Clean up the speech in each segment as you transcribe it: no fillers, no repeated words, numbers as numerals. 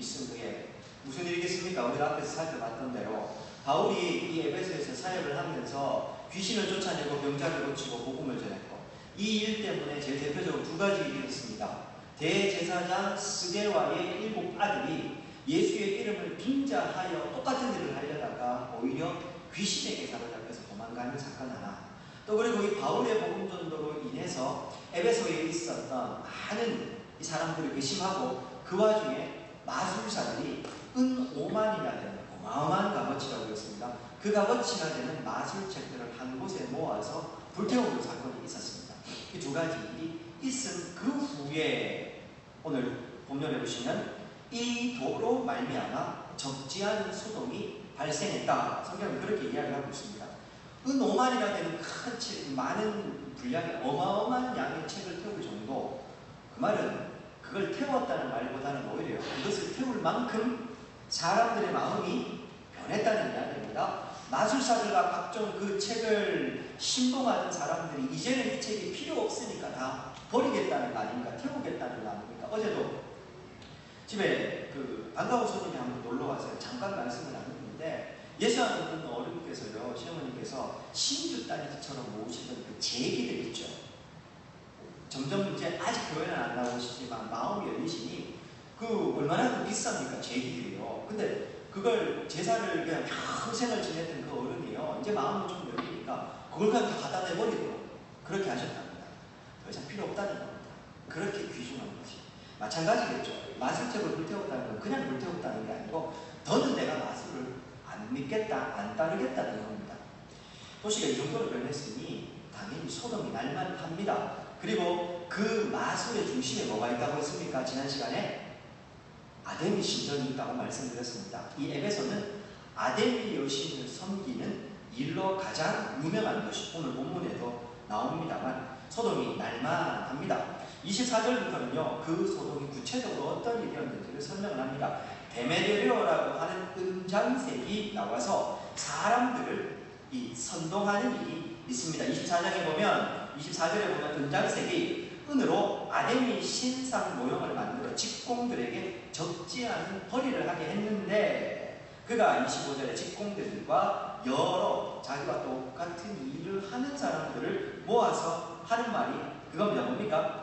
있은 후에 무슨 일이겠습니까? 우리가 앞에서 살펴봤던 대로 바울이 이 에베소에서 사역을 하면서 귀신을 쫓아내고 병자를 고치고 복음을 전했고, 이 일 때문에 제일 대표적으로 두 가지 일이 있습니다. 대제사장 스게와의 7 아들이 예수의 이름을 빙자하여 똑같은 일을 하려다가 오히려 귀신에게 사로잡혀서 도망가는 사건 하나, 또 그리고 이 바울의 복음 전도로 인해서 에베소에 있었던 많은 이 사람들을 의심하고 그 와중에 마술사들이 은 5만이나 되는 어마어마한 값어치라고 했습니다. 그 값어치가 되는 마술책들을 한 곳에 모아서 불태우는 사건이 있었습니다. 이 두 가지 일이 있은 그 후에 오늘 본문에 보시면 이 도로 말미암아 적지 않은 소동이 발생했다. 성경은 그렇게 이야기를 하고 있습니다. 은 5만이나 되는 큰 책, 많은 분량의 어마어마한 양의 책을 태울 정도, 그 말은 그걸 태웠다는 말보다는 오히려 그것을 태울 만큼 사람들의 마음이 변했다는 이야기입니다. 마술사들과 각종 그 책을 신봉하는 사람들이 이제는 이 책이 필요 없으니까 다 버리겠다는 거 아닙니까? 태우겠다는 거 아닙니까? 어제도 집에 그 반가운 손님이 한번 놀러 와서 잠깐 말씀을 나눴는데, 예수하는 어른께서요, 시어머니께서 신주 따님처럼 모으시던 그 제기들 있죠. 점점 이제 아직 교회는 안 나오시지만 마음이 열리시니 그 얼마나 비쌉니까? 제기들이요. 근데 그걸 제사를 그냥 평생을 지냈던 그 어른이요, 이제 마음이 좀 열리니까 그걸 그냥 다 갖다 내버리도록 그렇게 하셨답니다. 더 이상 필요 없다는 겁니다. 그렇게 귀중한 거지. 마찬가지겠죠. 마술책을 불태웠다는 건 그냥 불태웠다는 게 아니고 더는 내가 마술을 안 믿겠다, 안 따르겠다는 겁니다. 도시가 이 정도로 변했으니 당연히 소동이 날만 합니다. 그리고 그 마술의 중심에 뭐가 있다고 했습니까? 지난 시간에 아데미 신전이 있다고 말씀드렸습니다. 이 에베소는 아데미 여신을 섬기는 일로 가장 유명한 것이 오늘 본문에도 나옵니다만 소동이 날만 합니다. 24절부터는요, 그 소동이 구체적으로 어떤 일이었는지를 설명을 합니다. 데메데리오라고 하는 은장색이 나와서 사람들을 이 선동하는 일이 있습니다. 24장에 보면, 24절에 보면 은장색이 은으로 아데미 신상 모형을 만들어 직공들에게 적지 않은 벌이를 하게 했는데, 그가 25절에 직공들과 여러 자기와 똑같은 일을 하는 사람들을 모아서 하는 말이 그겁니다. 뭡니까?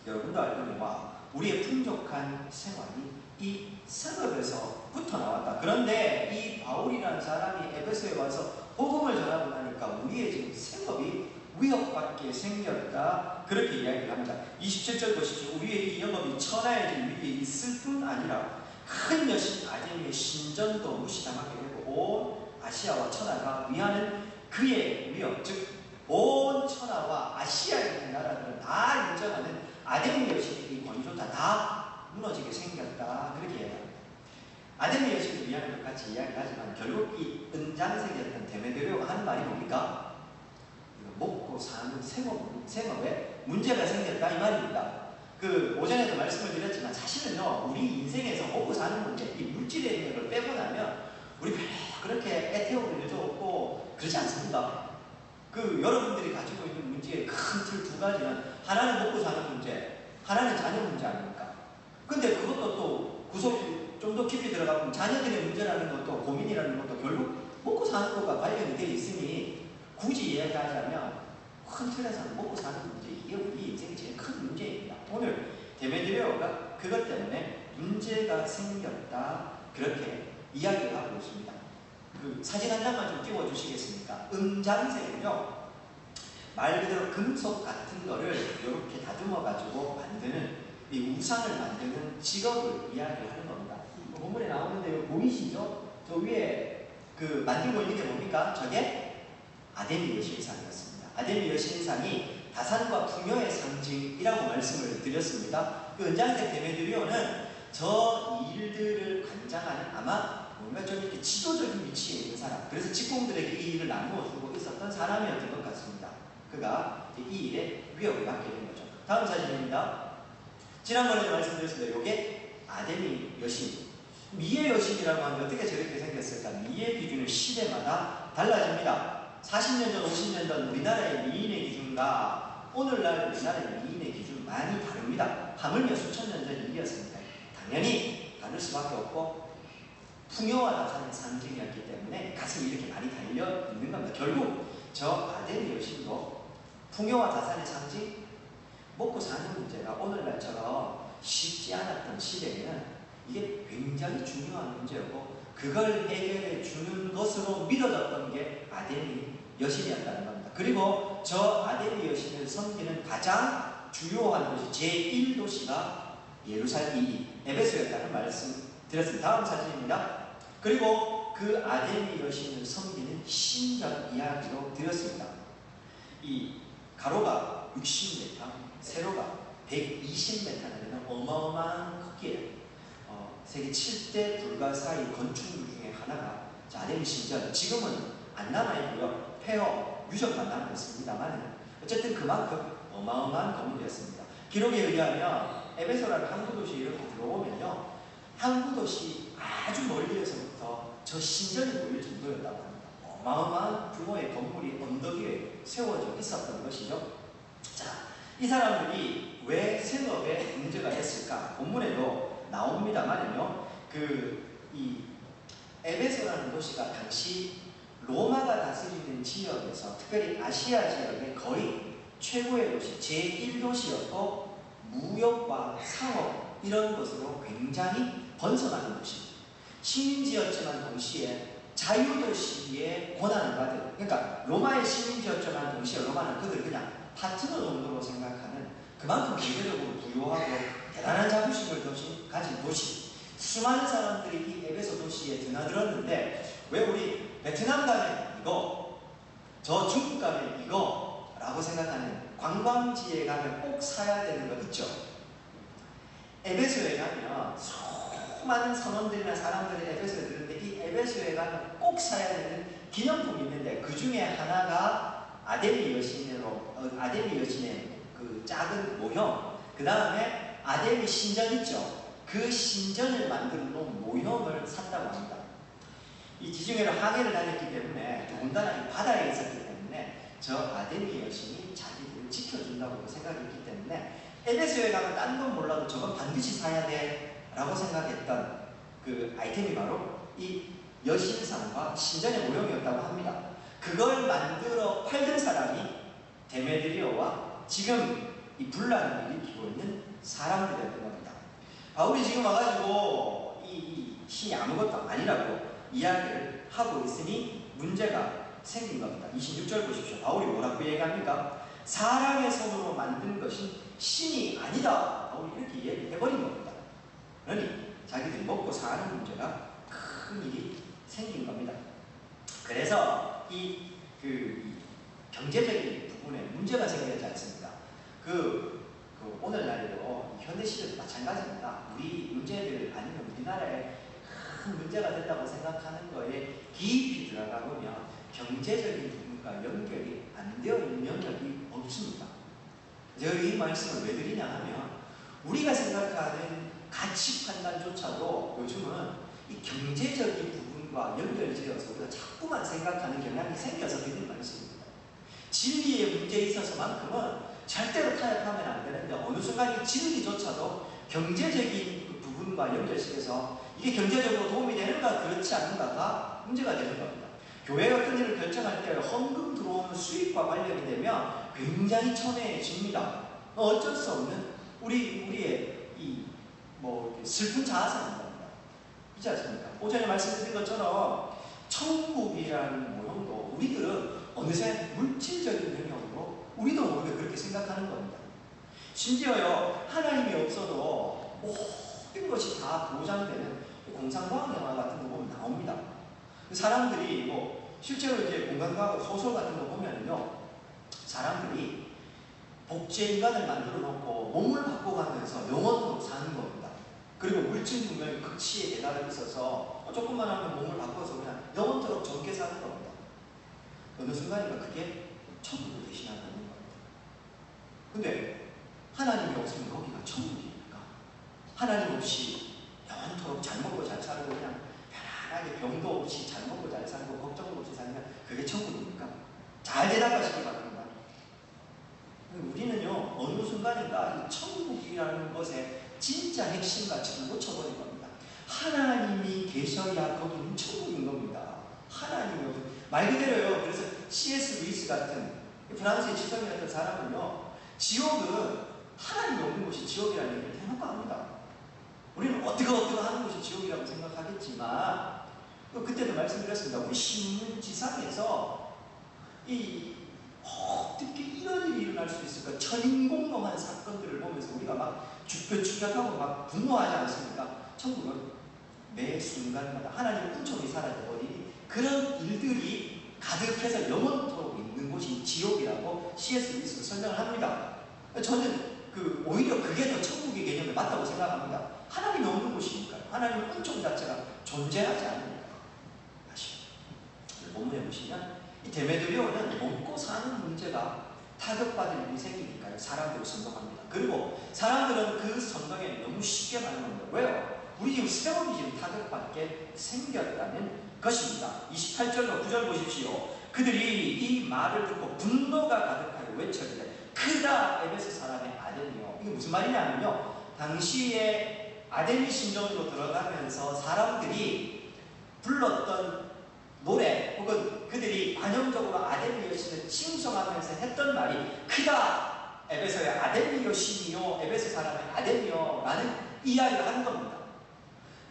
여러분도 알거니와 우리의 풍족한 생활이 이 성읍에서부터 나왔다. 그런데 이 바울이라는 사람이 에베소에 와서 복음을 전하고 나니까 우리의 지금 생업이 위협받게 생겼다. 그렇게 이야기를 합니다. 27절 보십시오. 우리의 이 영업이 천하의 진 위에 있을 뿐 아니라 큰 여신 아데미의 신전도 무시당하게 되고 온 아시아와 천하가 위하는 그의 위협, 즉 온 천하와 아시아에 있는 나라들은 다 인정하는 아데미 여신의 권위조차 다 무너지게 생겼다. 그렇게 이야기합니다. 아데미 여신을 위하는 것 같이 이야기를 하지만 결국 이 은장색이었던 데메데리오가 하는 말이 뭡니까? 먹고 사는 생업에 문제가 생겼다 이 말입니다. 그 오전에도 말씀을 드렸지만 사실은요, 우리 인생에서 먹고 사는 문제, 이 물질에 있는 걸 빼고 나면 우리 별로 그렇게 애태우는 일도 없고 그렇지 않습니까? 그 여러분들이 가지고 있는 문제의 큰 틀 두 가지는, 하나는 먹고 사는 문제, 하나는 자녀 문제 아닙니까? 근데 그것도 또 구속 좀 더 깊이 들어가면 자녀들의 문제라는 것도, 고민이라는 것도 결국 먹고 사는 것과 관련이 되어 있으니 굳이 이야기하자면 큰 틀에서는 먹고 사는 문제, 이게 우리 인생의 제일 큰 문제입니다. 오늘 데메드리오가 그것 때문에 문제가 생겼다, 그렇게 이야기를 하고 있습니다. 그 사진 한 장만 좀 띄워주시겠습니까? 은장색은요, 말 그대로 금속 같은 거를 이렇게 다듬어가지고 만드는, 이 우상을 만드는 직업을 이야기하는 겁니다. 본문에 나오는데요, 보이시죠? 저 위에 그 만들고 있는 게 뭡니까? 저게 아데미 여신상이었습니다. 아데미 여신상이 다산과 풍요의 상징이라고 말씀을 드렸습니다. 그 은장색 데메드리오는 저 일들을 관장하는, 아마 뭔가 좀 이렇게 지도적인 위치에 있는 사람, 그래서 직공들에게 이 일을 나누어 주고 있었던 사람이었던 것 같습니다. 그가 이 일에 위협을 받게 된 거죠. 다음 사진입니다. 지난번에도 말씀드렸습니다. 이게 아데미 여신, 미의 여신이라고 하는데 어떻게 저렇게 생겼을까? 미의 기준은 시대마다 달라집니다. 40년 전, 50년 전 우리나라의 미인의 기준과 오늘날 우리나라의 미인의 기준 많이 다릅니다. 하물며 수천 년 전 일이었습니다. 당연히 많을 수밖에 없고 풍요와 다산의 상징이었기 때문에 가슴이 이렇게 많이 달려 있는 겁니다. 결국 저 아덴의 여신도 풍요와 다산의 상징, 먹고 사는 문제가 오늘날처럼 쉽지 않았던 시대에는 이게 굉장히 중요한 문제였고 그걸 해결해 주는 것으로 믿어졌던 게 아덴의 여신이었다는 겁니다. 그리고 저 아덴의 여신을 섬기는 가장 주요한 도시 제1도시가 예루살렘이 에베소였다는 말씀 드렸습니다. 다음 사진입니다. 그리고 그 아덴의 여신을 섬기는 신전 이야기도 드렸습니다. 이 가로가 60m, 세로가 120m나 되는 어마어마한 크기예요. 세계 7대 불가사의 건축물 중에 하나가 아덴의 신전, 지금은 안 남아있고요. 폐허, 유적만 남아있습니다만 어쨌든 그만큼 어마어마한 건물이었습니다. 기록에 의하면 에베소라는 항구 도시에 이렇게 들어오면요, 항구 도시 아주 멀리에서부터 저 신전이 보일 정도였다고 합니다. 어마어마한 규모의 건물이 언덕 위에 세워져 있었던 것이죠. 자, 이 사람들이 왜 생업에 문제가 됐을까? 본문에도 나옵니다만요, 이 에베소라는 도시가 당시 로마가 다스리는 지역에서, 특별히 아시아 지역의 거의 최고의 도시, 제1도시였고 무역과 상업 이런 것으로 굉장히 번성하는 도시, 식민지였지만 동시에 자유도시의 권한을 받은, 그러니까 로마의 식민지였지만 동시에 로마는 그들을 그냥 파트너 정도로 생각하는, 그만큼 경제적으로 부유하고 대단한 자부심을 가진 도시. 수많은 사람들이 이 에베소 도시에 드나들었는데 왜 우리 베트남 가면 이거, 저 중국 가면 이거 라고 생각하는, 관광지에 가면 꼭 사야 되는 거 있죠. 에베소에 가면 수많은 선원들이나 사람들이 에베소에 드는데 이 에베소에 가면 꼭 사야 되는 기념품이 있는데 그 중에 하나가 아데미 여신의 그 작은 모형, 그 다음에 아데미 신전 있죠. 그 신전을 만들어 놓은 모형을 샀다고 합니다. 이 지중해로 항해를 다녔기 때문에 더군다나 이 바다에 있었기 때문에 저 아데미 여신이 자기들을 지켜준다고 생각했기 때문에 에베소에 가면 딴 건 몰라도 저건 반드시 사야 돼 라고 생각했던 그 아이템이 바로 이 여신상과 신전의 모형이었다고 합니다. 그걸 만들어 팔던 사람이 데메드리오와 지금 이 분란을 일으키고 있는 사람들이었던 겁니다. 바울이 지금 와가지고 이 신이 아무것도 아니라고 이야기를 하고 있으니 문제가 생긴 겁니다. 26절 보십시오. 바울이 뭐라고 얘기합니까? 사람의 손으로 만든 것이 신이 아니다. 바울이 이렇게 얘기해버린 겁니다. 그러니 자기들이 먹고 사는 문제가 큰 일이 생긴 겁니다. 그래서 이 경제적인 부분에 문제가 생기지 않습니까? 오늘날에도 현대시대도 마찬가지입니다. 우리 문제들 아니면 우리나라에 큰 문제가 됐다고 생각하는 거에 깊이 들어가 보면 경제적인 부분과 연결이 안 되어 있는 영역이 없습니다. 제가 이 말씀을 왜 드리냐 하면 우리가 생각하는 가치 판단조차도 요즘은 이 경제적인 부분과 연결지어서 우리가 자꾸만 생각하는 경향이 생겨서 드리는 말씀입니다. 진리의 문제에 있어서만큼은 절대로 타협하면 안 되는데 어느 순간 이 진리조차도 경제적인 그 부분과 연결시켜서 이게 경제적으로 도움이 되는가 그렇지 않는가가 문제가 되는 겁니다. 교회가 어떤 일을 결정할 때 헌금 들어오는 수익과 관련이 되면 굉장히 첨예해집니다. 어쩔 수 없는 우리의 슬픈 자아상인 겁니다. 그렇지 않습니까? 오전에 말씀드린 것처럼 천국이라는 모형도 우리들은 어느새 물질적인 영역으로 우리도 모르게 그렇게 생각하는 겁니다. 심지어요, 하나님이 없어도 모든 것이 다 보장되는 공상과학 영화 같은 거 보면 나옵니다. 사람들이 실제로 이제 공간과학 소설 같은 거 보면요, 사람들이 복제인간을 만들어 놓고 몸을 바꿔가면서 영원으로 사는 겁니다. 그리고 물질 분명히 극치에 대달해 있어서 조금만 하면 몸을 바꿔서 그냥 영원토록 젊게 사는 겁니다. 어느 순간인가 그게 천국을 대신하는 겁니다. 근데 하나님이 없으면 거기가 천국입니까? 하나님 없이 영원토록 잘 먹고 잘 살고 그냥 편안하게 병도 없이 잘 먹고 잘 살고 걱정도 없이 살면 그게 천국입니까? 잘 대답하시기 바랍니다. 우리는요, 어느 순간인가 이 천국이라는 것의 진짜 핵심 가치를 놓쳐버린 겁니다. 하나님이 계셔야 거기는 천국인 겁니다. 하나님이 없어요. 말 그대로요. 그래서 C.S. 루이스 같은 프랑스의 지성이었던 사람은요, 지옥은 하나님이 없는 곳이 지옥이라는 얘기를 대놓고 합니다. 우리는 어떻게 하는 곳이 지옥이라고 생각하겠지만, 그때도 말씀드렸습니다. 우리 신문지상에서 어떻게 이런 일이 일어날 수 있을까? 천인공노한 사건들을 보면서 우리가 막 죽격하고 막 분노하지 않습니까? 천국은 매 순간마다 하나님의 은총이 사라져버리니 그런 일들이 가득해서 영원토록 있는 곳이 지옥이라고 C.S. 루이스가 설명을 합니다. 저는 오히려 그게 더 천국의 개념에 맞다고 생각합니다. 하나님이 없는 곳이니까요. 하나님의 은총 자체가 존재하지 않으니까요. 다시 본문에 보시면 이 데메드리오는 먹고 사는 문제가 타격받을 일이 생기니까요. 사람들을 선동합니다. 그리고 사람들은 그 선동에 너무 쉽게 반응합니다. 왜요? 우리 지금 세월이 지금 타격받게 생겼다는 것입니다. 28절과 9절 보십시오. 그들이 이 말을 듣고 분노가 가득하여 외쳤는데 크다 에베소 사람의 아덴이요. 이게 무슨 말이냐면요, 당시에 아덴이 신전으로 들어가면서 사람들이 불렀던 노래 혹은 그들이 관용적으로 아덴이 여신을 칭송하면서 했던 말이 크다 에베소의 아덴이 여신이요, 에베소 사람의 아덴이요 라는 이야기를 하는 겁니다.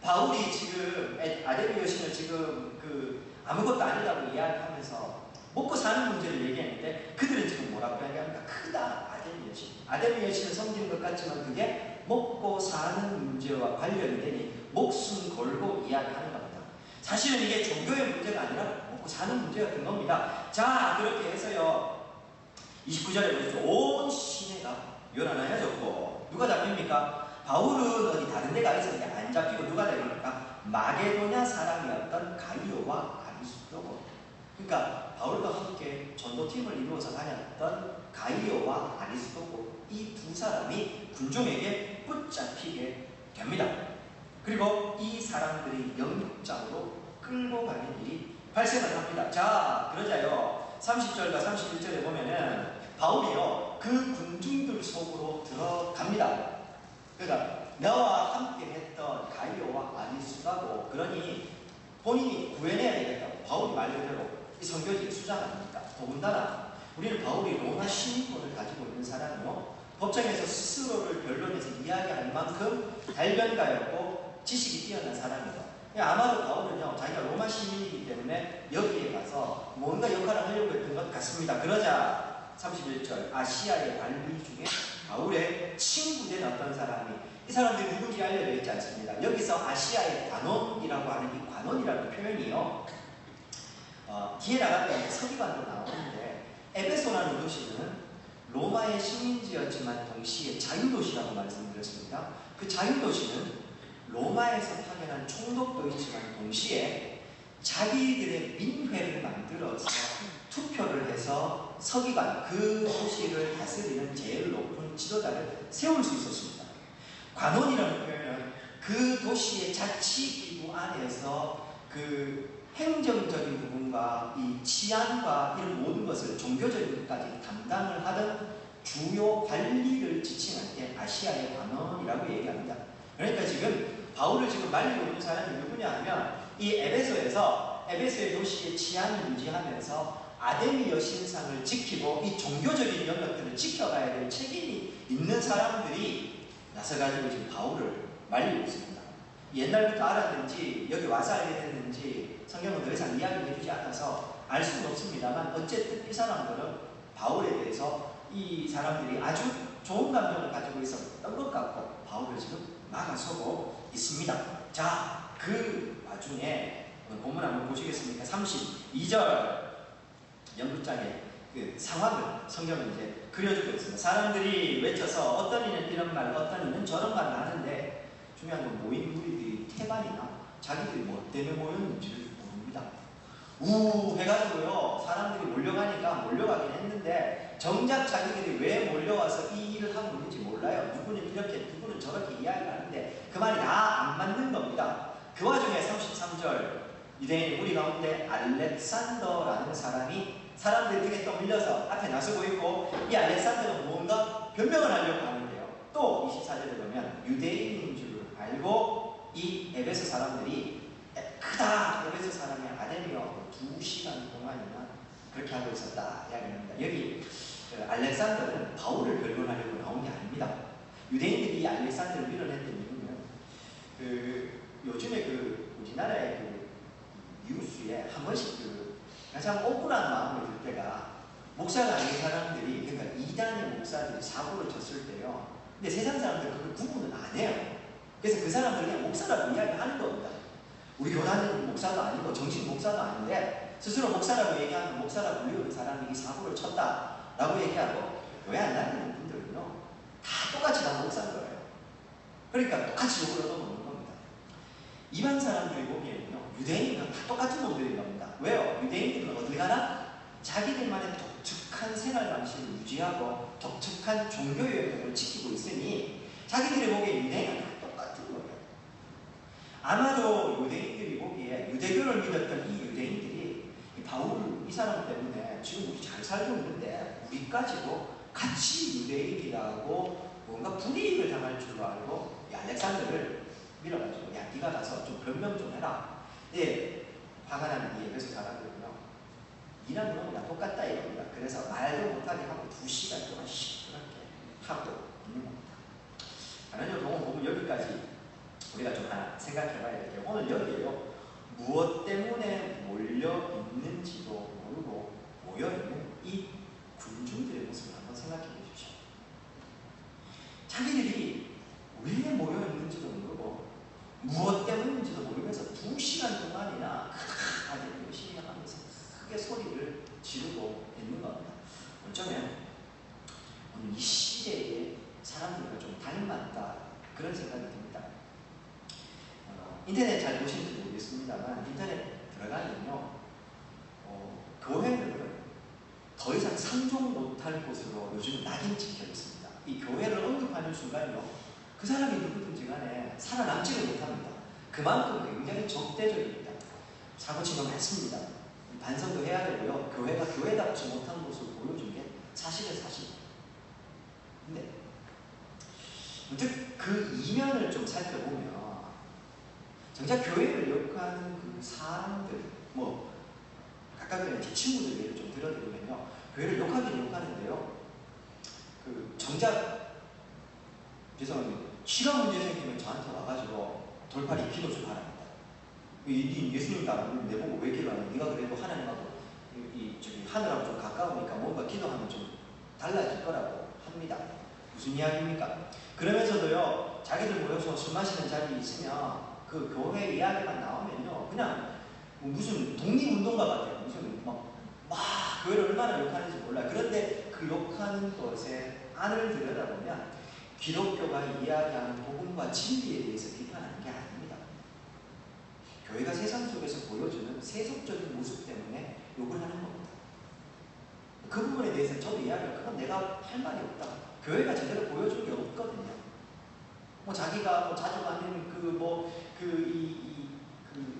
바울이 지금 아덴이 여신을 지금 아무것도 아니라고 이야기하면서 먹고 사는 문제를 얘기했는데, 그들은 지금 뭐라고 이야기합니까? 크다 아덴이 여신. 아덴이 여신을 섬기는 것 같지만 그게 먹고 사는 문제와 관련이 되니 목숨 걸고 이야기하는 겁니다. 사실은 이게 종교의 문제가 아니라 먹고 사는 문제가 된 겁니다. 자, 그렇게 해서요, 29절에 보시죠. 온 시내가 요란하여졌고, 누가 잡힙니까? 바울은 어디 다른 데 가 있었는데 안 잡히고 누가 잡힙니까? 마게도냐 사람이었던 가이오와 아리스도고. 그러니까 바울과 함께 전도팀을 이루어서 다녔던 가이오와 아리스도고, 이 두 사람이 군중에게 붙잡히게 됩니다. 그리고 이 사람들이 영육장으로 끌고 가는 일이 발생을 합니다. 자, 그러자요, 30절과 31절에 보면은 바울이요, 그 군중들 속으로 들어갑니다. 그러니까 나와 함께 했던 가이오와 아리스도고, 그러니 본인이 구해내야 되겠다고 바울이 말 그대로 이 선교지의 수장입니다. 더군다나 우리는 바울이 로마 시민권을 가지고 있는 사람이요, 법정에서 스스로를 변론해서 이야기할 만큼 달변가였고 지식이 뛰어난 사람이다. 아마도 바울은요, 자기가 로마 시민이기 때문에 여기에 가서 뭔가 역할을 하려고 했던 것 같습니다. 그러자 31절, 아시아의 관리 중에 바울의 친구된 어떤 사람이, 이 사람들이 누군지 알려져 있지 않습니다. 여기서 아시아의 관원이라고 하는 이 관원이라는 표현이요, 뒤에 나가면 서기관으로 나오는데, 에베소라는 도시는 로마의 식민지였지만 동시에 자유도시라고 말씀드렸습니다. 그 자유도시는 로마에서 파견한 총독도 있지만 동시에 자기들의 민회를 만들어서 투표를 해서 서기관, 그 도시를 다스리는 제일 높은 지도자를 세울 수 있었습니다. 관원이라는 표현은 그 도시의 자치기구 안에서 그 행정적인 부분과 이 치안과 이런 모든 것을 종교적인 것까지 담당을 하던 주요 관리를 지칭할 때 아시아의 관원이라고 얘기합니다. 그러니까 지금 바울을 지금 말리고 있는 사람이 누구냐 하면, 이 에베소에서 에베소의 도시의 치안을 유지하면서 아데미 여신상을 지키고 이 종교적인 영역들을 지켜가야 될 책임이 있는 사람들이 나서가지고 지금 바울을 말리고 있습니다. 옛날부터 알았는지 여기 와서 알게 됐는지 성경은 더 이상 이야기해주지 않아서 알 수는 없습니다만, 어쨌든 이 사람들은 바울에 대해서 이 사람들이 아주 좋은 감정을 가지고 있었던 것 같고 바울을 지금 막아서고 있습니다. 자, 그 와중에 본문 한번 보시겠습니까? 32절 연극장의 그 상황을 성경은 이제 그려주고 있습니다. 사람들이 외쳐서 어떤 이는 이런 말, 어떤 이는 저런 말을 하는데, 중요한 건 모인 무리들이 태반이나 자기들이 뭐 때문에 모였는지를 모릅니다. 해가지고요, 사람들이 몰려가니까 몰려가긴 했는데 정작 자기들이 왜 몰려와서 이 일을 하고 있는지 몰라요. 누구는 이렇게, 누구는 저렇게 이야기하는데 그 말이 다 안 맞는 겁니다. 그 와중에 33절, 유대인 우리 가운데 알렉산더라는 사람이 사람들이 등에 떠밀려서 앞에 나서고 있고, 이 알렉산더는 뭔가 변명을 하려고 하는데요, 또 24절에 보면 유대인인 줄 알고 이 에베소 사람들이 크다 에베소 사람의 아데미어하고 2시간 동안이나 그렇게 하고 있었다 이야기합니다. 여기 알렉산더는 바울을 결론하려고 나온 게 아닙니다. 유대인들이 이 알렉산더를 밀어냈던 이유는 요즘에 우리나라의 뉴스에 한 번씩 가장 억울한 마음이 들 때가 목사가 아닌 사람들이, 그러니까 이단의 목사들이 사고를 쳤을 때요. 근데 세상 사람들 그걸 구분은 안 해요. 그래서 그 사람들이 그냥 목사라고 이야기하는 겁니다. 우리 교단은 목사도 아니고 정식 목사도 아닌데 스스로 목사라고 얘기하는, 목사라고 불리는 사람이 이 사고를 쳤다라고 얘기하고 교회 안 다니는 분들은요 다 똑같이 다 목사인 거예요. 그러니까 똑같이 욕을 얻어먹는 겁니다. 일반 사람들이 보기에는요 유대인은 다 똑같은 놈들인 겁니다. 왜요? 유대인들은 어디 가나 자기들만의 독특한 생활 방식을 유지하고 독특한 종교의식을 지키고 있으니 자기들이 보기에 유대인은 다 똑같은 거예요. 아마도 유대인들이 보기에 유대교를 믿었던 이 유대인들이 바울 이 사람 때문에 지금 우리 잘 살고 있는데 우리까지도 같이 유대인이라고 뭔가 불이익을 당할 줄로 알고 이 알렉산더를 밀어가지고 야 네가 가서 좀 변명 좀 해라. 예, 화가 나는 이 에베소 사람들은요 이란 놈이랑 똑같다 이겁니다. 그래서 말도 못하게 하고 2시간 동안 시끄럽게 하고 있는 겁니다. 하나님 동안 보면 여기까지 우리가 좀 하나 생각해 봐야 될 게, 오늘 여기에요 무엇 때문에 몰려 있는지도 모르고 모여 있는 이 군중들의 모습을 한번 생각해 보십시오. 자기들이 왜 모여 있는지도 모르고 무엇 때문인지도 모르면서 2시간 동안이나 아주 열심히 하면서 크게 소리를 지르고 있는 겁니다. 어쩌면 오늘 이 시대의 사람들과 좀 닮았다 그런 생각이 듭니다. 인터넷 잘 보시는지 모르겠습니다만 인터넷 들어가면요 교회는 더 이상 상종 못할 곳으로 요즘 낙인 찍혀 있습니다. 이 교회를 언급하는 순간요 그 사람이 누구든지 간에 살아남지를 못합니다. 그만큼 굉장히 적대적입니다. 사고치가 많습니다. 반성도 해야 되고요. 교회가 교회답지 못한 모습을 보여준 게 사실은 사실입니다. 근데 문득 그 이면을 좀 살펴보면 정작 교회를 욕하는 그 사람들, 뭐 가까이 있는 제 친구들 예를 좀 들어드리면요 교회를 욕하긴 욕하는데요 정작 죄송합니다. 실험 문제 생기면 저한테 와가지고 돌팔이 기도 좀 하랍니다. 예수님 닮은 내보고 왜 기도하냐? 네가 그래도 하나님하고 저기 하늘하고 좀 가까우니까 뭔가 기도하면 좀 달라질 거라고 합니다. 무슨 이야기입니까? 그러면서도요 자기들 모여서 술 마시는 자리에 있으면 그 교회 이야기만 나오면요 그냥 무슨 독립운동가 같아요. 무슨 막 교회를 얼마나 욕하는지 몰라요. 그런데 그 욕하는 것에 안을 들여다보면 기독교가 이야기하는 복음과 진리에 대해서 비판하는 게 아닙니다. 교회가 세상 속에서 보여주는 세속적인 모습 때문에 욕을 하는 겁니다. 그 부분에 대해서는 저도 이야기해요. 그건 내가 할 말이 없다. 교회가 제대로 보여준 게 없거든요. 뭐 자기가 뭐 자주 가는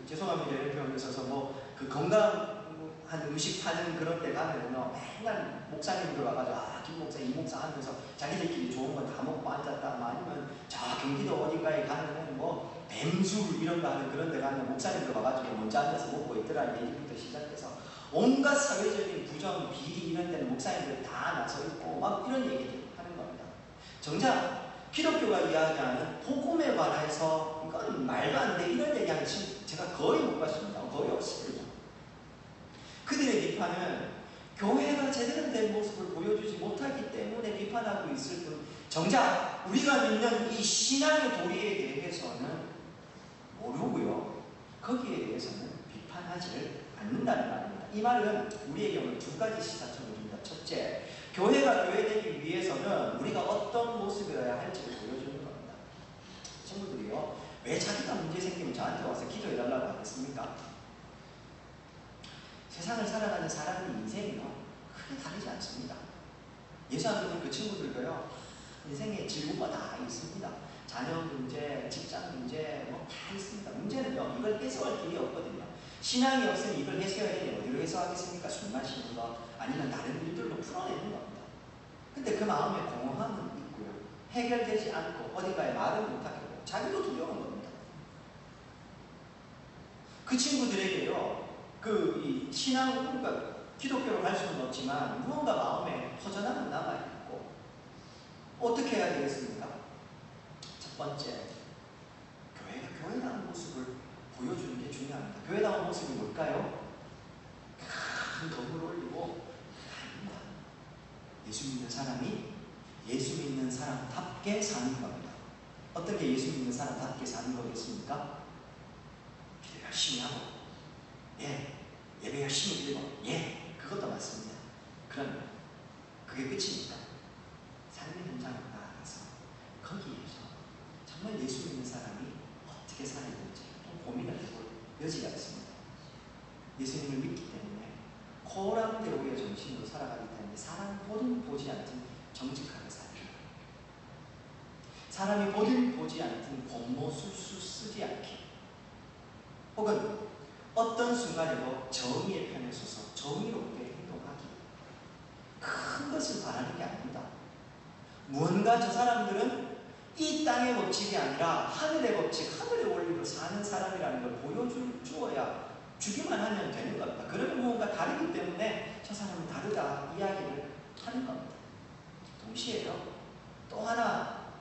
죄송합니다 이런 표현을 써서 그 건강한 음식 파는 그런 데 가면은요 맨날 목사님들 와가지고 김 목사 이 목사 하면서 자기들끼리 좋은 거 다 먹고 앉았다, 아니면 저 경기도 어딘가에 가면은 뭐 뱀술 이런 거 하는 그런 데 가면 목사님들 와가지고 먼저 앉아서 먹고 있더라는 얘기부터 시작해서 온갖 사회적인 부정, 비리 이런 데는 목사님들 다 나서 있고 막 이런 얘기들 하는 겁니다. 정작 기독교가 이야기하는 복음에 관해서 이건 말도 안 돼 이런 얘기하는 제가 거의 못 봤습니다. 거의 없습니다. 그들의 비판은 교회가 제대로 된 모습을 보여주지 못하기 때문에 비판하고 있을 뿐 정작 우리가 믿는 이 신앙의 도리에 대해서는 모르고요 거기에 대해서는 비판하지를 않는다는 말입니다. 이 말은 우리에게 오늘 2가지 시사점을 줍니다. 첫째, 교회가 교회되기 위해서는 우리가 어떤 모습이어야 할지를 보여주는 겁니다. 친구들이요 왜 자기가 문제 생기면 저한테 와서 기도해달라고 하겠습니까? 세상을 살아가는 사람의 인생이요 크게 다르지 않습니다. 예수 안 믿는 그 친구들도요 인생의 질문가 다 있습니다. 자녀 문제, 직장 문제 뭐 다 있습니다. 문제는요 이걸 해소할 길이 없거든요. 신앙이 없으면 이걸 해소해야 되니 어디로 해소하겠습니까? 술 마시는 거 아니면 다른 일들로 풀어내는 겁니다. 근데 그 마음에 공허함은 있고요 해결되지 않고 어딘가에 말을 못하겠고 자기도 두려운 겁니다. 그 친구들에게요, 이 신앙, 그러니까 기독교로 갈 수는 없지만 무언가 마음에 허전함은 남아있고, 어떻게 해야 되겠습니까? 첫 번째, 교회가 교회다운 모습을 보여주는 게 중요합니다. 교회다운 모습이 뭘까요? 큰 덕을 올리고 다닙니다. 예수 믿는 사람이 예수 믿는 사람답게 사는 겁니다. 어떤 게 예수 믿는 사람답게 사는 거겠습니까? 기도 열심히 하고, 예, 예배 열심히 드리고, 예, 그것도 맞습니다. 그러면 그게 끝입니까? 삶의 현장으로 나아가서 거기에서 정말 예수 믿는 사람이 어떻게 살아야 될지 좀 고민을 해볼 여지가 있습니다. 예수님을 믿기 때문에 코람데오의 정신으로 살아가기 때문에 사람 보든 보지 않든 정직하게 살아야 합니다. 사람이 보든 보지 않든 권모술수 쓰지 않기, 혹은 어떤 순간에도 정의의 편에 서서 정의롭게 행동하기, 큰 것을 바라는 게 아닙니다. 무언가 저 사람들은 이 땅의 법칙이 아니라 하늘의 법칙, 하늘의 원리로 사는 사람이라는 걸 보여주어야 주기만 하면 되는 겁니다. 그러면 무언가 다르기 때문에 저 사람은 다르다 이야기를 하는 겁니다. 동시에요, 또 하나,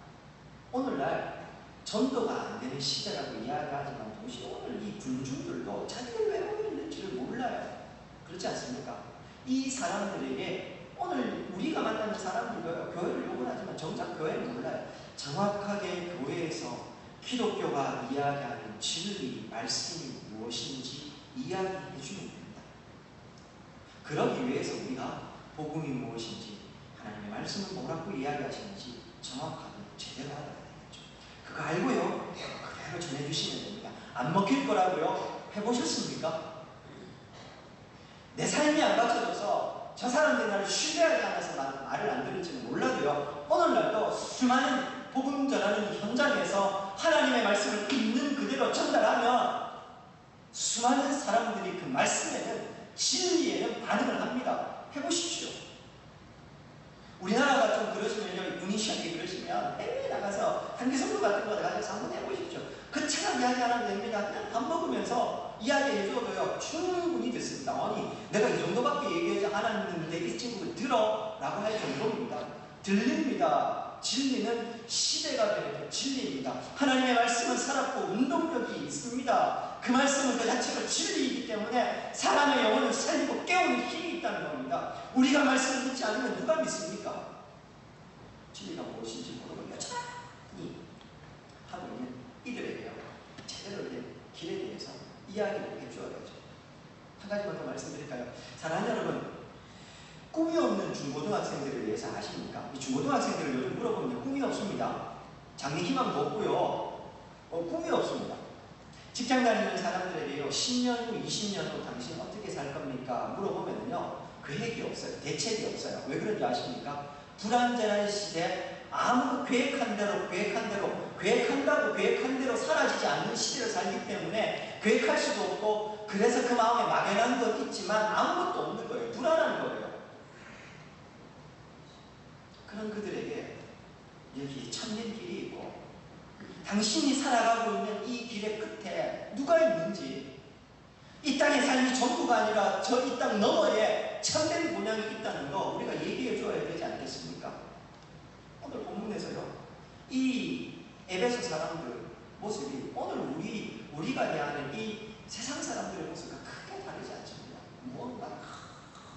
오늘날 전도가 안 되는 시대라고 이야기하지만 동시에 오늘 이 군중들도 자기들 왜 모여 있는지를 몰라요. 그렇지 않습니까? 이 사람들에게 오늘 우리가 만나는 사람들도 교회를 욕을 하지만 정작 교회를 몰라요. 정확하게 교회에서 기독교가 이야기하는 진리, 말씀이 무엇인지 이야기해 주면 됩니다. 그러기 위해서 우리가 복음이 무엇인지, 하나님의 말씀은 뭐라고 이야기하시는지 정확하게 제대로 알아야 되겠죠. 그거 알고요, 그대로 전해주시면 됩니다. 안 먹힐 거라고요? 해보셨습니까? 내 삶이 안 갖춰져서 저 사람들이 나를 신뢰하지 않아서 말을 안 들을지는 몰라도요, 오늘날도 수많은 복음 전하는 현장에서 하나님의 말씀을 있는 그대로 전달하면 수많은 사람들이 그 말씀에는, 진리에는 반응을 합니다. 해보십시오. 우리나라가 좀 그러시면요, 문희시하게 그러시면 해외에 나가서 단기성도 같은 거 가져서 한번 해보십시오. 그 차가 이야기 안 하면 됩니다. 그냥 밥 먹으면서 이야기해줘도요, 충분히 듣습니다. 아니, 내가 이 정도밖에 얘기하지 않았는데 이 친구를 들어? 라고 할 정도입니다. 들립니다. 진리는 시대가 되는 진리입니다. 하나님의 말씀은 살았고 운동력이 있습니다. 그 말씀은 그 자체로 진리이기 때문에 사람의 영혼을 살리고 깨우는 힘이 있다는 겁니다. 우리가 말씀을 믿지 않으면 누가 믿습니까? 진리가 무엇인지 모르고 여전히 하고 있는 이들에게요, 제대로 된 길에 대해서 이야기를 해주어야죠. 한 가지만 더 말씀드릴까요? 사랑하는 여러분, 꿈이 없는 중고등학생들에 대해서 아십니까? 이 중고등학생들을 요즘 물어보면 꿈이 없습니다. 장래 희망도 없고요, 꿈이 없습니다. 직장 다니는 사람들에게요, 10년 후, 20년 후 당신 어떻게 살 겁니까? 물어보면요, 계획이 없어요. 대책이 없어요. 왜 그런지 아십니까? 불안전한 시대, 아무 계획한 대로 계획한다고 계획한 대로 사라지지 않는 시대를 살기 때문에 계획할 수도 없고, 그래서 그 마음에 막연한 것 있지만 아무것도 없는 거예요. 불안한 거예요. 그런 그들에게 여기에 참된 길이 있고, 당신이 살아가고 있는 이 길의 끝에 누가 있는지, 이 땅의 삶이 전부가 아니라 저 이 땅 너머에 참된 본향이 있다는 거 우리가 얘기해 줘야 되지 않겠습니까? 오늘 본문에서요, 이 에베소 사람들 모습이 오늘 우리가 대하는 이 세상 사람들의 모습과 크게 다르지 않습니다. 무언가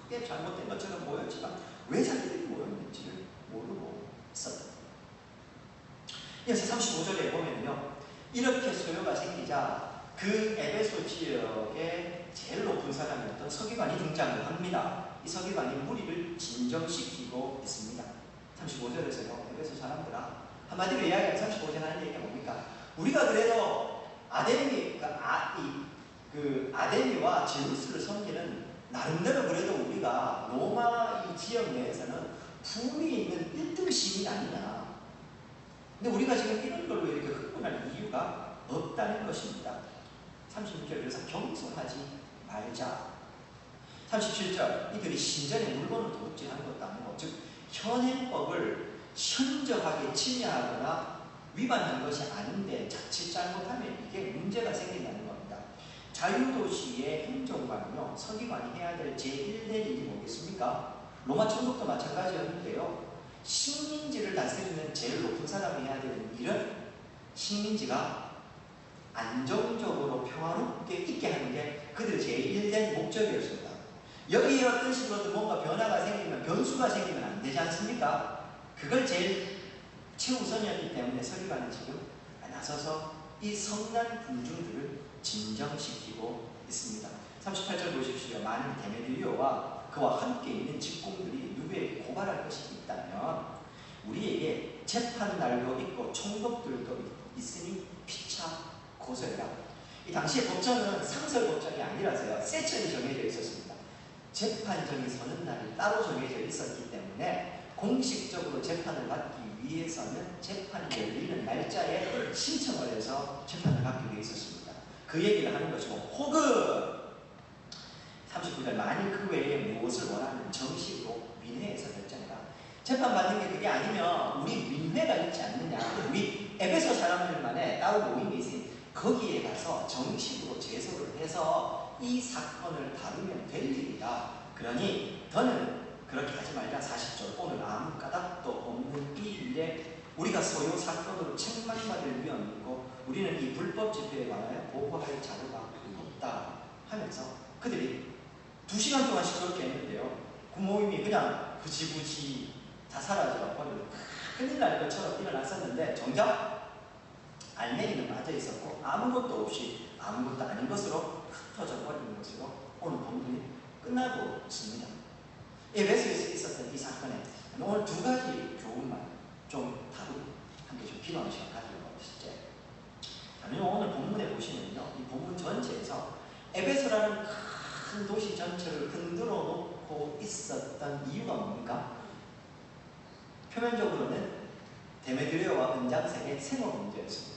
크게 잘못된 것처럼 보였지만 왜 자기들이 모였는지를 모르고 있었다. 이어서 35절에 보면요, 이렇게 소요가 생기자 그 에베소 지역의 제일 높은 사람이었던 서기관이 등장을 합니다. 이 서기관이 무리를 진정시키고 있습니다. 35절에서요, 에베소 사람들아, 한마디로 이야기하면 35절 하는 얘기가 뭡니까? 우리가 그래도 아데미와 제우스를 섬기는, 나름대로 그래도 우리가 로마 이 지역 내에서는 품위 있는 1등 시민 아니냐. 근데 우리가 지금 이런 걸로 이렇게 흥분할 이유가 없다는 것입니다. 36절, 그래서 경솔하지 말자. 37절, 이들이 신전에 물건을 도둑질하는 것도 아니고, 즉 현행법을 현저하게 침해하거나 위반한 것이 아닌데 자칫 잘못하면 이게 문제가 생긴다는 겁니다. 자유도시의 행정관은요, 서기관이 해야 될 제1대 일이 뭐겠습니까? 로마 천국도 마찬가지였는데요. 식민지를 다스리는 제일 높은 사람이 해야 되는 일은 식민지가 안정적으로 평화롭게 있게 하는 게 그들의 제1된 목적이었습니다. 여기에 어떤 식으로든 뭔가 변화가 생기면, 변수가 생기면 안 되지 않습니까? 그걸 제일 최우선이었기 때문에 서기관은 지금 나서서 이 성난 군중들을 진정시키고 있습니다. 38절 보십시오. 만일 데메드리오와 그와 함께 있는 직공들이 누구에게 고발할 것이 있다면 우리에게 재판날도 있고 총독들도 있으니 피차 고소해라. 이 당시의 법정은 상설법정이 아니라서요, 세션이 정해져 있었습니다. 재판정이 서는 날이 따로 정해져 있었기 때문에 공식적으로 재판을 받기 위해서는 재판이 열리는 날짜에 신청을 해서 재판을 받기 위해 있었습니다. 그 얘기를 하는 것이고, 혹은 39절 만일 그 외에 무엇을 원하는 정식으로 민회에서 결정해라. 재판받는 게 그게 아니면 우리 민회가 있지 않느냐, 우리 에베소 사람들만의 따로 모임이 있으니 거기에 가서 정식으로 제소를 해서 이 사건을 다루면 될 일이다. 그러니 더는 그렇게 하지 말자. 40절 오늘 아무 까닭도 없는 이 일에 우리가 소요 사건으로 책망받을 위험이 있고 우리는 이 불법 집회에 관하여 보고할 자료가 없다 하면서 그들이 2시간 동안씩 그렇게 했는데요. 그 모임이 그냥 굳이 다 사라져버리고 큰일 날 것처럼 일어났었는데 정작 알맹이는 맞아 있었고 아무것도 없이 아무것도 아닌 것으로 흩어져 버리는 것으로 오늘 본문이 끝나고 있습니다. 에베소에서 있었던 이 사건에 오늘 2가지 교훈만 좀 다루고 함께 좀 기도하는 시간 가지려고 하시죠. 오늘 본문에 보시면요, 이 본문 전체에서 에베소라는 큰 도시 전체를 흔들어 놓고 있었던 이유가 뭡니까? 표면적으로는 데메드리오와 은장색의 생업 문제였습니다.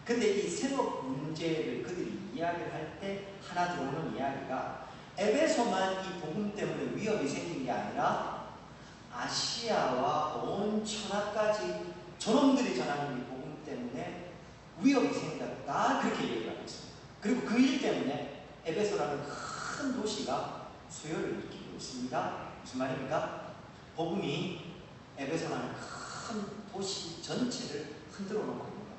근데 이 생업 문제를 그들이 이야기를 할 때 하나 들어오는 이야기가 에베소만 이 복음 때문에 위협이 생긴 게 아니라 아시아와 온 천하까지 저놈들이 전하는 이 복음 때문에 위협이 생겼다, 그렇게 얘기를 하고 있습니다. 그리고 그 일 때문에 에베소라는 큰 도시가 수요를 일으키고 있습니다. 무슨 말입니까? 복음이 에베소라는 큰 도시 전체를 흔들어 놓고 있는 겁니다.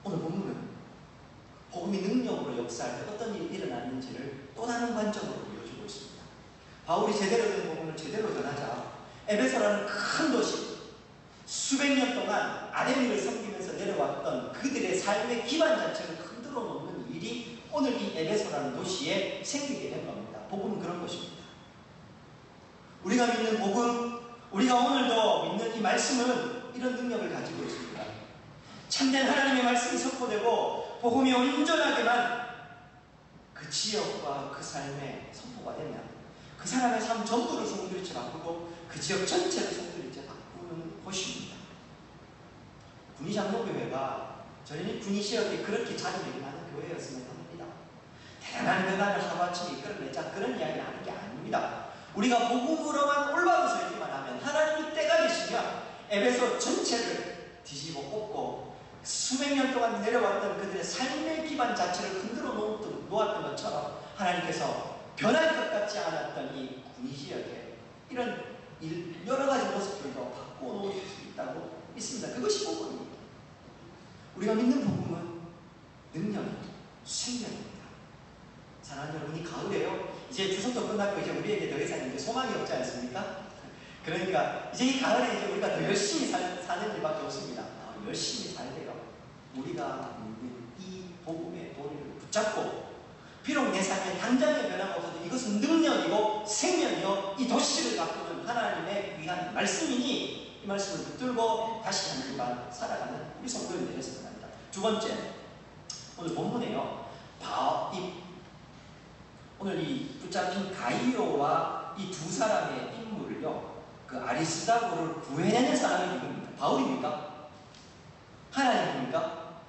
오늘 본문은 복음이 능력으로 역사할 때 어떤 일이 일어났는지를 또 다른 관점으로 보여주고 있습니다. 바울이 제대로 된 복음을 제대로 전하자 에베소라는 큰 도시, 수백 년 동안 아데미를 섬기면서 내려왔던 그들의 삶의 기반 자체를 흔들어 놓는 일이 오늘 이 에베소라는 도시에 생기게 된 겁니다. 복음은 그런 것입니다. 우리가 믿는 복음, 우리가 오늘도 믿는 이 말씀은 이런 능력을 가지고 있습니다. 참된 하나님의 말씀이 선포되고 복음이 온전하게만 그 지역과 그 삶에 선포가 되면 그 사람의 삶 전부를 송두리째 바꾸고 그 지역 전체를 송두리째 바꾸는 곳입니다. 군의장로교회가 저희는 군의 지역에 그렇게 자주 일어나는 교회였으면 합니다. 대단한 변화를 하루아침에 이끌어내자 그런 이야기를 하는 게 아닙니다. 우리가 복음으로만 올바르서 있기만 하면 하나님이 때가 되시면 에베소 전체를 뒤집어 엎고 수백 년 동안 내려왔던 그들의 삶의 기반 자체를 흔들어 놓았던 것처럼 하나님께서 변할 것 같지 않았던 이 군의지역에 이런 여러 가지 모습들도 바꿔놓을 수 있다고 믿습니다. 그것이 복음입니다. 우리가 믿는 복음은 능력입니다. 생명입니다. 사랑하는 여러분, 이 가을에요, 이제 추석도 끝났고 이제 우리에게 더 이상 이제 소망이 없지 않습니까? 그러니까 이제 이 가을에 이제 우리가 더 열심히 사는 일밖에 없습니다. 열심히 살대요. 우리가 믿는 이 복음의 도리를 붙잡고 비록 내 삶에 당장의 변화가 없어도 이것은 능력이고 생명이요 이 도시를 바꾸는 하나님의 귀한 말씀이니 이 말씀을 붙들고 다시 한 주간 살아가는 우리 성도님들이 되셨으면 합니다. 두 번째, 오늘 본문에요, 오늘 이 붙잡힌 가이오와 이 두 사람의 인물을요, 그 아리스다고를 구해내는 사람이 누굽니까? 바울입니까? 하나님입니까?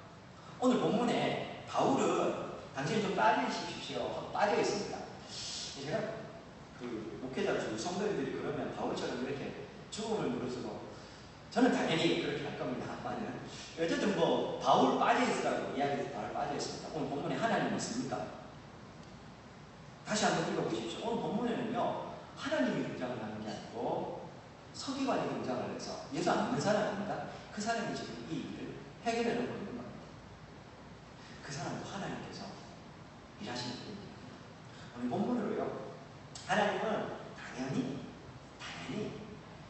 오늘 본문에 바울은 당신이 좀 빠지십시오. 빠져 있습니다. 제가 그 목회자로서 성도님들이 그러면 바울처럼 이렇게 죽음을 무릅쓰고 저는 당연히 그렇게 할 겁니다. 아빠는. 어쨌든 뭐 바울 빠져있으라고 이야기해서 바울 빠져있습니다. 오늘 본문에 하나님 있습니까? 다시 한번 읽어보십시오. 오늘 본문에는요, 하나님이 등장을 하는 게 아니고 서기관이 등장을 해서 예수 안 믿는 사람입니다. 그 사람이 지금 이 일을 해결해 놓고 있는 겁니다. 그 사람도 하나님께서 일하시는 분입니다. 오늘 본문으로요, 하나님은 당연히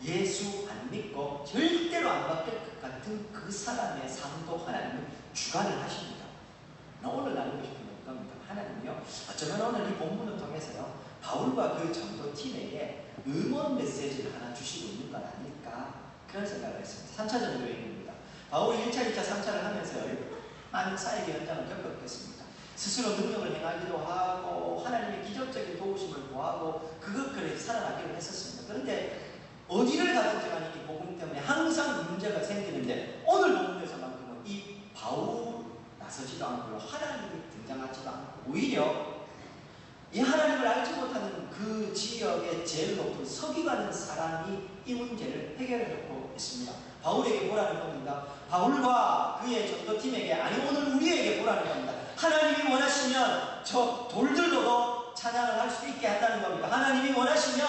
예수 안 믿고 절대로 안 바뀔 것 같은 그 사람의 삶도 하나님은 주관을 하십니다. 오늘 나누고 싶은 겁니다. 하나님은요, 어쩌면 오늘 이 본문을 통해서요, 바울과 그 전도팀에게 응원 메시지를 하나 주시고 있는 건 아닐까, 그런 생각을 했습니다. 3차 전도여행입니다. 바울이 1차, 2차, 3차를 하면서요, 많은 사역의 현장을 겪었겠습니다. 스스로 능력을 행하기도 하고 하나님의 기적적인 도우심을 구하고 그것들을 살아나기로 했었습니다. 그런데 어디를 가든지 간에 이 복음 때문에 항상 문제가 생기는데, 오늘 본문에서만큼은 이 바울 나서지도 않고요, 하나님이 등장하지도 않고 오히려 이 하나님을 알지 못하는 그 지역의 제일 높은 서기관인 사람이 이 문제를 해결해 놓고 있습니다. 바울에게 보라는 겁니다. 바울과 그의 전도팀에게, 아니 오늘 우리에게 보라는 겁니다. 하나님이 원하시면 저 돌들로도 찬양을 할 수 있게 한다는 겁니다. 하나님이 원하시면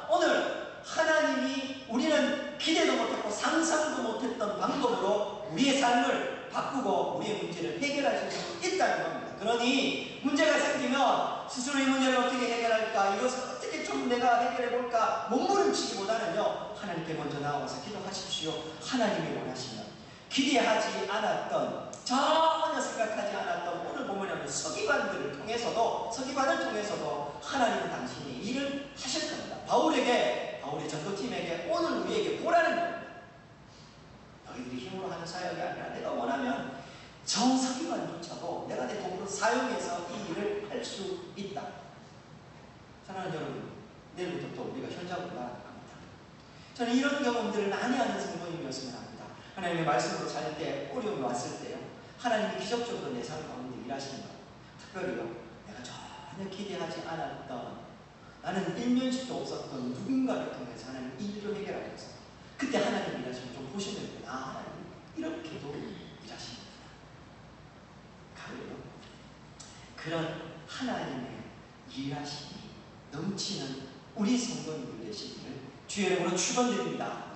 오늘 하나님이 우리는 기대도 못했고 상상도 못했던 방법으로 우리의 삶을 바꾸고 우리의 문제를 해결하실 수 있다는 겁니다. 그러니 문제가 생기면 스스로 이 문제를 어떻게 해결할까, 이것을 어떻게 좀 내가 해결해 볼까 몸부림치기보다는요, 하나님께 먼저 나와서 기도하십시오. 하나님이 원하시면 기대하지 않았던, 전혀 생각하지 않았던, 오늘 보면 서기관을 통해서도 하나님은 당신이 일을 하실 겁니다. 바울의 전도팀에게 오늘 우리에게 보라는 겁니다. 너희들이 힘으로 하는 사역이 아니라 내가 원하면 저 서기관조차도 내가 내 도구를 사용해서 이 일을 할 수 있다. 사랑하는 여러분, 내일부터 또 우리가 현장으로 나아갑니다. 저는 이런 경험들을 많이 하는 성도님이었으면 합니다. 하나님의 말씀으로 살 때, 어려움이 왔을 때요, 하나님이 기적적으로 내 삶 가운데 일하시는 것, 특별히요, 내가 전혀 기대하지 않았던, 나는 일면식도 없었던 누군가를 통해서 하나님 일을 해결하셔서, 그때 하나님 일하시면 좀 보시면 돼요. 아, 하나님 이렇게도 일하시는구나. 가을요, 그런 하나님의 일하심이 넘치는 우리 성도님들 되시기를 주의 이름으로 축원드립니다.